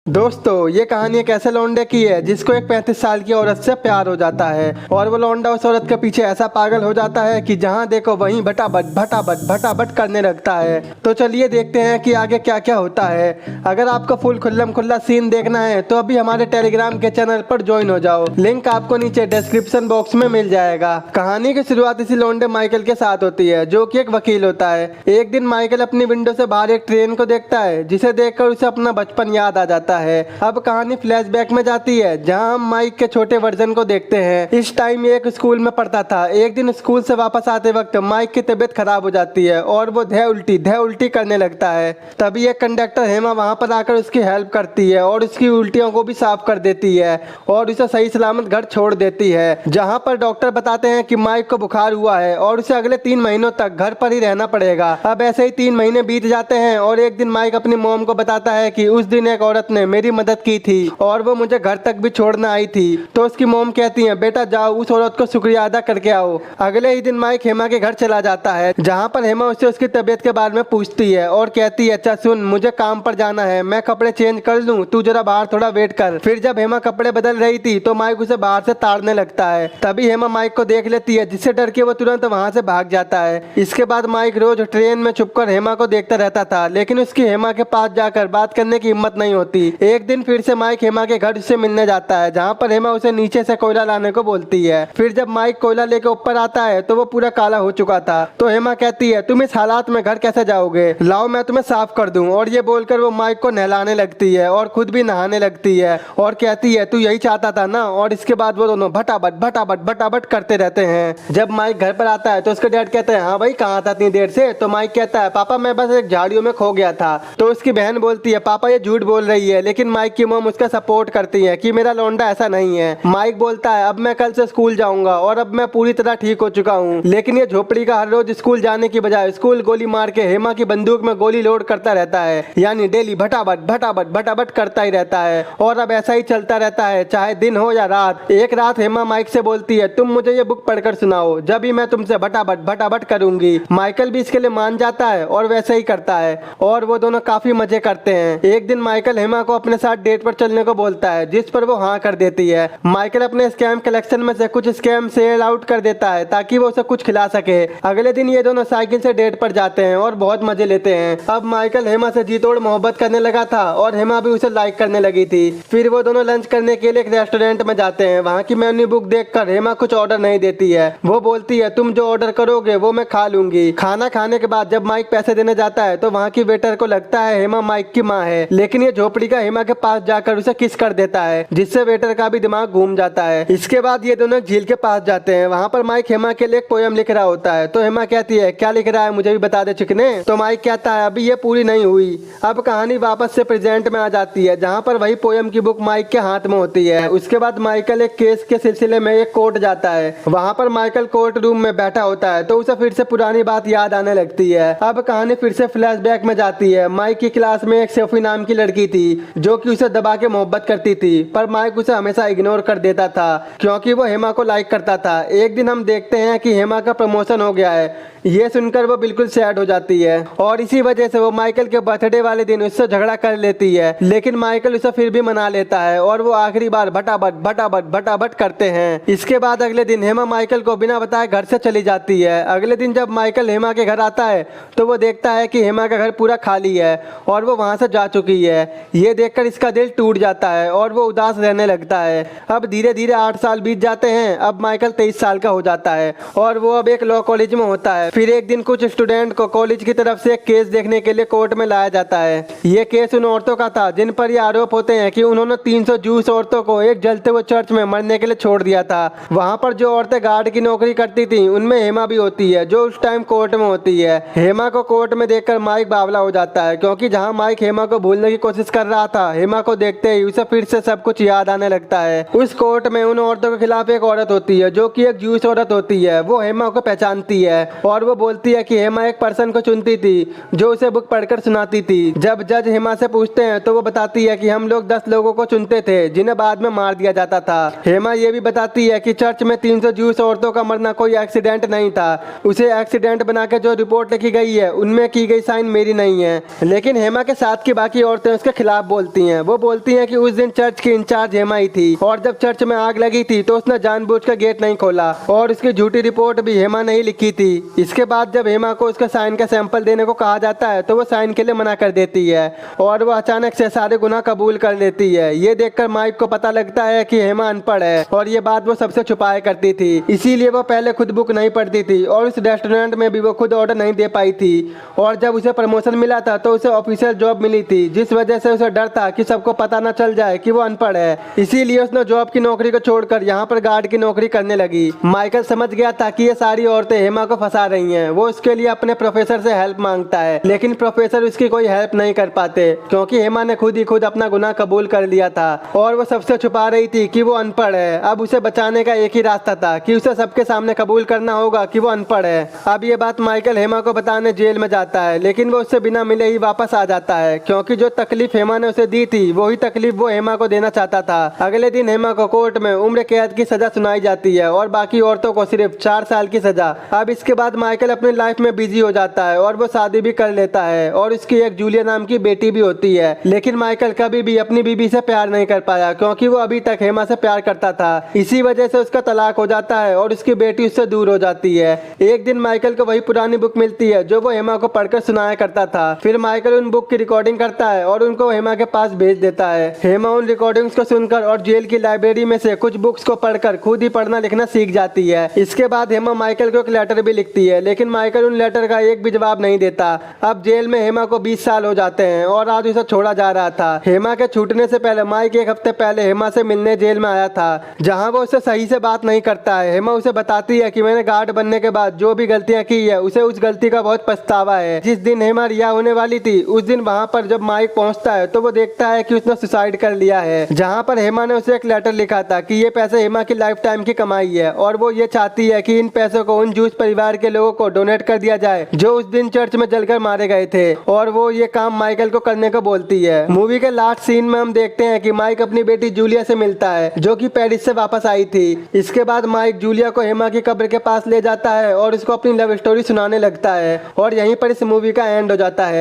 दोस्तों ये कहानी एक ऐसे लौंडे की है जिसको एक 35 साल की औरत से प्यार हो जाता है और वो लौंडा उस औरत के पीछे ऐसा पागल हो जाता है कि जहाँ देखो वहीं भटाभट करने लगता है। तो चलिए देखते हैं कि आगे क्या क्या होता है। अगर आपको फुल खुल्लम खुल्ला सीन देखना है तो अभी हमारे टेलीग्राम के चैनल पर ज्वाइन हो जाओ, लिंक आपको नीचे डिस्क्रिप्शन बॉक्स में मिल जाएगा। कहानी की शुरुआत इसी लौंडे माइकल के साथ होती है जो कि एक वकील होता है। एक दिन माइकल अपनी विंडो से बाहर एक ट्रेन को देखता है जिसे देखकर उसे अपना बचपन याद आ जाता है। अब कहानी फ्लैशबैक में जाती है जहां हम माइक के छोटे वर्जन को देखते हैं। इस टाइम एक स्कूल में पढ़ता था। एक दिन स्कूल से वापस आते वक्त माइक की तबीयत खराब हो जाती है और वो धै उल्टी करने लगता है। तभी एक कंडक्टर हेमा वहां पर आकर उसकी हेल्प करती है और उसकी उल्टियों को भी साफ कर देती है और उसे सही सलामत घर छोड़ देती है। जहां पर डॉक्टर बताते हैं कि माइक को बुखार हुआ है और उसे अगले 3 महीनों तक घर पर ही रहना पड़ेगा। अब ऐसे ही 3 महीने बीत जाते हैं और एक दिन माइक अपनी मॉम को बताता है कि उस दिन एक औरत ने मेरी मदद की थी और वो मुझे घर तक भी छोड़ना आई थी। तो उसकी मॉम कहती है बेटा जाओ उस औरत को शुक्रिया अदा करके आओ। अगले ही दिन माइक हेमा के घर चला जाता है जहाँ पर हेमा उससे उसकी तबीयत के बारे में पूछती है और कहती है अच्छा सुन मुझे काम पर जाना है, मैं कपड़े चेंज कर लूँ, तू जरा बाहर थोड़ा वेट कर। फिर जब हेमा कपड़े बदल रही थी तो माइक उसे बाहर से ताड़ने लगता है। तभी हेमा माइक को देख लेती है जिससे डर के वो तुरंत वहाँ से भाग जाता है। इसके बाद माइक रोज ट्रेन में छुपकर हेमा को देखता रहता था लेकिन उसकी हेमा के पास जाकर बात करने की हिम्मत नहीं होती। एक दिन फिर से माइक हेमा के घर से मिलने जाता है जहाँ पर हेमा उसे नीचे से कोयला लाने को बोलती है। फिर जब माइक कोयला लेके ऊपर आता है तो वो पूरा काला हो चुका था। तो हेमा कहती है तुम इस हालात में घर कैसे जाओगे, लाओ मैं तुम्हें साफ कर दूं। और ये बोलकर वो माइक को नहलाने लगती है और खुद भी नहाने लगती है और कहती है तू यही चाहता था ना। और इसके बाद वो दोनों भटाभट करते रहते हैं। जब माइक घर पर आता है तो उसके डैड कहते हैं हाँ भाई कहाँ था इतनी देर से। तो माइक कहता है पापा मैं बस एक झाड़ियों में खो गया था। तो उसकी बहन बोलती है पापा ये झूठ बोल रही है, लेकिन माइक की मॉम उसका सपोर्ट करती है कि मेरा लौंडा ऐसा नहीं है। माइक बोलता है अब मैं कल से स्कूल जाऊंगा और अब मैं पूरी तरह ठीक हो चुका हूँ। लेकिन ये झोपड़ी का हर रोज स्कूल जाने की बजाय स्कूल गोली मार के हेमा की बंदूक में गोली लोड करता रहता है, यानी डेली भटाभट करता ही रहता है। और अब ऐसा ही चलता रहता है चाहे दिन हो या रात। एक रात हेमा माइक से बोलती है तुम मुझे ये बुक पढ़कर सुनाओ, जब ही मैं तुमसे भटाभट करूंगी। माइकल भी इसके लिए मान जाता है और वैसे ही करता है और वो दोनों काफी मजे करते हैं। एक दिन माइकल हेमा को अपने साथ डेट पर चलने को बोलता है जिस पर वो हाँ कर देती है। माइकल अपने स्कैम कलेक्शन में से कुछ स्कैम सेल आउट कर देता है ताकि वो उसे कुछ खिला सके। अगले दिन ये दोनों साइकिल से डेट पर जाते हैं और बहुत मजे लेते हैं। अब माइकल हेमा से जी तोड़ मोहब्बत करने लगा था और हेमा भी उसे लाइक करने लगी थी। फिर वो दोनों लंच करने के लिए एक रेस्टोरेंट में जाते हैं। वहाँ की मेन्यू बुक देखकर हेमा कुछ ऑर्डर नहीं देती है। वो बोलती है तुम जो ऑर्डर करोगे वो मैं खा लूंगी। खाना खाने के बाद जब माइक पैसे देने जाता है तो वहाँ की वेटर को लगता है हेमा माइक की माँ है, लेकिन ये झोपड़ी का हेमा के पास जाकर उसे किस कर देता है जिससे वेटर का भी दिमाग घूम जाता है। इसके बाद ये दोनों झील के पास जाते हैं। वहाँ पर माइक हेमा के लिए एक पोयम लिख रहा होता है। तो हेमा कहती है क्या लिख रहा है मुझे भी बता दे चिकने। तो माइक कहता है अभी ये पूरी नहीं हुई। अब कहानी वापस से प्रेजेंट में आ जाती है जहाँ पर वही पोयम की बुक माइक के हाथ में होती है। उसके बाद माइकल एक केस के सिलसिले में एक कोर्ट जाता है। वहाँ पर माइकल कोर्ट रूम में बैठा होता है तो उसे फिर से पुरानी बात याद आने लगती है। अब कहानी फिर से फ्लैशबैक में जाती है। माइक की क्लास में एक सोफी नाम की लड़की थी जो कि उसे दबा के मोहब्बत करती थी, पर माइक उसे हमेशा इग्नोर कर देता था क्योंकि वो हेमा को लाइक करता था। एक दिन हम देखते हैं कि हेमा का प्रमोशन हो गया है। ये सुनकर वो बिल्कुल सैड हो जाती है और इसी वजह से वो माइकल के बर्थडे वाले दिन उससे झगड़ा कर लेती है, लेकिन माइकल उसे फिर भी मना लेता है और वो आखिरी बार भटाभट करते हैं। इसके बाद अगले दिन हेमा माइकल को बिना बताए घर से चली जाती है। अगले दिन जब माइकल हेमा के घर आता है तो वो देखता है कि हेमा का घर पूरा खाली है और वो वहां से जा चुकी है। ये देखकर इसका दिल टूट जाता है और वो उदास रहने लगता है। अब धीरे धीरे 8 साल बीत जाते हैं। अब माइकल 23 साल का हो जाता है और वो अब एक लॉ कॉलेज में होता है। फिर एक दिन कुछ स्टूडेंट को कॉलेज की तरफ से एक केस देखने के लिए कोर्ट में लाया जाता है। ये केस उन औरतों का था जिन पर ये आरोप होते हैं कि उन्होंने 300 जूस औरतों को एक जलते हुए चर्च में मरने के लिए छोड़ दिया था। वहाँ पर जो औरतें गार्ड की नौकरी करती थी उनमें हेमा भी होती है जो उस टाइम कोर्ट में होती है। हेमा को कोर्ट में देखकर माइक बावला हो जाता है क्योंकि जहाँ माइक हेमा को भूलने की कोशिश कर रहा था, हेमा को देखते ही उसे फिर से सब कुछ याद आने लगता है। उस कोर्ट में उन औरतों के खिलाफ एक औरत होती है जो कि एक जूस औरत होती है। वो हेमा को पहचानती है और वो बोलती है कि हेमा एक पर्सन को चुनती थी जो उसे बुक पढ़कर सुनाती थी। जब जज हेमा से पूछते हैं तो वो बताती है कि हम लोग 10 लोगों को चुनते थे जिन्हें बाद में मार दिया जाता था। हेमा ये भी बताती है कि चर्च में 300 जूस औरतों का मरना कोई एक्सीडेंट नहीं था। उसे एक्सीडेंट बना के जो रिपोर्ट लिखी गई है उनमें की गई साइन मेरी नहीं है। लेकिन हेमा के साथ की बाकी औरतें उसके खिलाफ बोलती हैं। वो बोलती हैं कि उस दिन चर्च की इंचार्ज हेमा ही थी और जब चर्च में आग लगी थी तो उसने जानबूझकर गेट नहीं खोला और उसकी झूठी रिपोर्ट भी हेमा नहीं लिखी थी। इसके बाद जब हेमा को उसका साइन का सैंपल देने को कहा जाता है तो वो साइन के लिए मना कर देती है और वो अचानक से सारे गुनाह कबूल कर लेती है। ये देखकर माइक को पता लगता है कि हेमा अनपढ़ है और ये बात वो सबसे छुपाया करती थी, इसीलिए वो पहले खुद बुक नहीं पढ़ती थी और उस रेस्टोरेंट में भी वो खुद ऑर्डर नहीं दे पाई थी। और जब उसे प्रमोशन मिला था तो उसे ऑफिशियल जॉब मिली थी, जिस वजह से उसे डर था कि सबको पता न चल जाए कि वो अनपढ़ है, इसीलिए उसने जॉब की नौकरी को छोड़कर यहाँ पर गार्ड की नौकरी करने लगी। माइकल समझ गया था कि ये सारी औरतें हेमा को फंसा रही हैं। वो उसके लिए अपने प्रोफेसर से हेल्प मांगता है, लेकिन प्रोफेसर उसकी कोई हेल्प नहीं कर पाते क्योंकि हेमा ने खुद ही खुद अपना गुनाह कबूल कर लिया था और वो सबसे छुपा रही थी कि वो अनपढ़ है। अब उसे बचाने का एक ही रास्ता था कि उसे सबके सामने कबूल करना होगा कि वो अनपढ़ है। अब ये बात माइकल हेमा को बताने जेल में जाता है, लेकिन वो उससे बिना मिले ही वापस आ जाता है क्योंकि जो तकलीफ हेमा ने उसे दी थी वही तकलीफ वो हेमा को देना चाहता था। अगले दिन हेमा को कोर्ट में उम्र कैद की सजा सुनाई जाती है और बाकी औरतों को सिर्फ 4 साल की सजा। अब इसके बाद माइकल अपनी लाइफ में बिजी हो जाता है और वो शादी भी कर लेता है और उसकी एक जूलिया नाम की बेटी भी होती है। लेकिन माइकल कभी भी अपनी बीबी से प्यार नहीं कर पाया क्योंकि वो अभी तक हेमा से प्यार करता था। इसी वजह से उसका तलाक हो जाता है और उसकी बेटी उससे दूर हो जाती है। एक दिन माइकल को वही पुरानी बुक मिलती है जो वो हेमा को पढ़कर सुनाया करता था। फिर माइकल उन बुक की रिकॉर्डिंग करता है और उनको हेमा के पास भेज देता है। हेमा उन रिकॉर्डिंग्स को सुनकर और जेल की लाइब्रेरी में से कुछ बुक्स को पढ़कर खुद ही पढ़ना लिखना सीख जाती है। इसके बाद हेमा माइकल को एक लेटर भी लिखती है, लेकिन माइकल उन लेटर का एक भी जवाब नहीं देता। अब जेल में हेमा को 20 साल हो जाते हैं और आज उसे छोड़ा जा रहा था। हेमा के छूटने से पहले माइक एक हफ्ते पहले हेमा से मिलने जेल में आया था, जहां वो उससे सही से बात नहीं करता है। हेमा उसे बताती है कि मैंने गार्ड बनने के बाद जो भी गलतियां की है उसे उस गलती का बहुत पछतावा है। जिस दिन हेमा रिहा होने वाली थी उस दिन वहां पर जब माइक पहुंचता है तो वो देखता है कि उसने सुसाइड कर लिया है, जहां पर हेमा ने उसे एक लेटर लिखा था कि ये पैसे हेमा की लाइफ टाइम की कमाई है और वो ये चाहती है कि इन पैसों को उन जूस परिवार के लोगों को डोनेट कर दिया जाए जो उस दिन चर्च में जलकर मारे गए थे, और वो ये काम माइकल को करने को बोलती है। मूवी के लास्ट सीन में हम देखते हैं कि माइक अपनी बेटी जूलिया से मिलता है जो कि पेरिस से वापस आई थी। इसके बाद माइक जूलिया को हेमा की कब्र के पास ले जाता है और उसको अपनी लव स्टोरी सुनाने लगता है और यहीं पर इस मूवी का एंड हो जाता है।